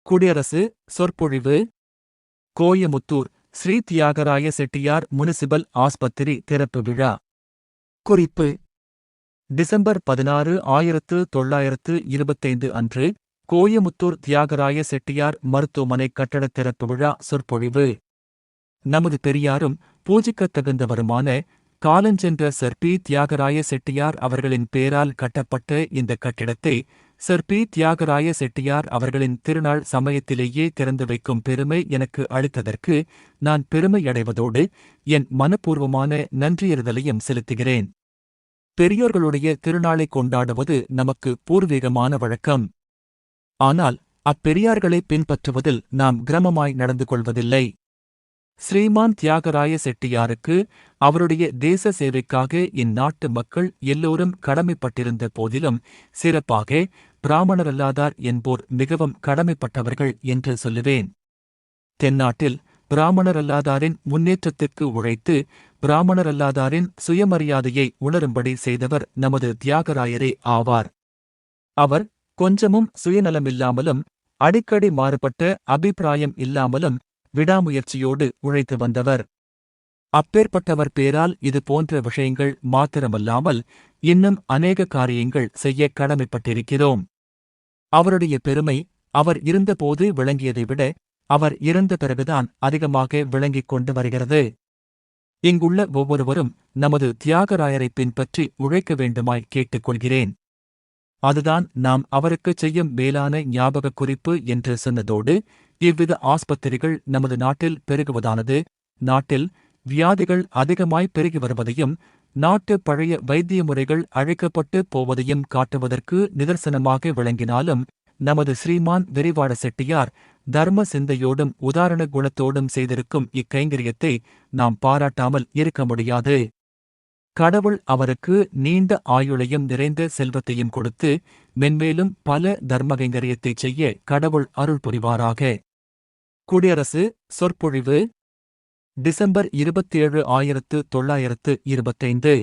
குடியரசு சொற்பொழிவு. கோயமுத்தூர் ஸ்ரீ தியாகராய செட்டியார் முனிசிபல் ஆஸ்பத்திரி திறப்பு விழா. குறிப்பு: டிசம்பர் 16, 1925 அன்று கோயமுத்தூர் தியாகராய செட்டியார் மருத்துவமனை கட்டடத் திறப்பு விழா சொற்பொழிவு. நமது பெரியாரும் பூஜிக்கத்தகுந்தவருமான காலஞ்சென்ற சர் பி. தியாகராய செட்டியார் அவர்களின் பேரால் கட்டப்பட்ட இந்த கட்டிடத்தை சர் பி. தியாகராய செட்டியார் அவர்களின் திருநாள் சமயத்திலேயே திறந்து வைக்கும் பெருமை எனக்கு அளித்ததற்கு நான் பெருமையடைவதோடு என் மனப்பூர்வமான நன்றியறிதலையும் செலுத்துகிறேன். பெரியோர்களுடைய திருநாளை கொண்டாடுவது நமக்கு பூர்வீகமான வழக்கம். ஆனால் அப்பெரியார்களை பின்பற்றுவதில் நாம் கிரமமாய் நடந்து கொள்வதில்லை. ஸ்ரீமான் தியாகராய செட்டியாருக்கு அவருடைய தேச சேவைக்காக இந்நாட்டு மக்கள் எல்லோரும் கடமைப்பட்டிருந்த போதிலும் சிறப்பாக பிராமணரல்லாதார் என்போர் மிகவும் கடமைப்பட்டவர்கள் என்று சொல்லுவேன். தென்னாட்டில் பிராமணரல்லாதாரின் முன்னேற்றத்திற்கு உழைத்து பிராமணரல்லாதாரின் சுயமரியாதையை உணரும்படி செய்தவர் நமது தியாகராயரே ஆவார். அவர் கொஞ்சமும் சுயநலமில்லாமலும் அடிக்கடி மாறுபட்ட அபிப்பிராயம் இல்லாமலும் விடாமுயற்சியோடு உழைத்து வந்தவர். அப்பேற்பட்டவர் பேரால் இது போன்ற விஷயங்கள் மாத்திரமல்லாமல் இன்னும் அநேக காரியங்கள் செய்ய கடமைப்பட்டிருக்கிறோம். அவருடைய பெருமை அவர் இருந்தபோது விளங்கியதை விட அவர் இறந்த பிறகுதான் அதிகமாக விளங்கிக் கொண்டு வருகிறது. இங்குள்ள ஒவ்வொருவரும் நமது தியாகராயரை பின்பற்றி உழைக்க வேண்டுமாய் கேட்டுக்கொள்கிறேன். அதுதான் நாம் அவருக்குச் செய்யும் மேலான ஞாபகக் குறிப்பு என்று சொன்னதோடு, இவ்வித ஆஸ்பத்திரிகள் நமது நாட்டில் பெருகுவதானது நாட்டில் வியாதிகள் அதிகமாய் பெருகி வருவதையும் நாட்டு பழைய வைத்திய முறைகள் அழைக்கப்பட்டு போவதையும் காட்டுவதற்கு நிதர்சனமாக விளங்கினாலும், நமது ஸ்ரீமான் விரிவாட செட்டியார் தர்ம சிந்தையோடும் உதாரண குணத்தோடும் செய்திருக்கும் இக்கைங்கரியத்தை நாம் பாராட்டாமல் இருக்க முடியாது. கடவுள் அவருக்கு நீண்ட ஆயுளையும் நிறைந்த செல்வத்தையும் கொடுத்து மென்மேலும் பல தர்மகைங்கரியத்தைச் செய்ய கடவுள் அருள் புரிவாராக. குடியரசு சொற்பொழிவு. டிசம்பர் 27, 1925.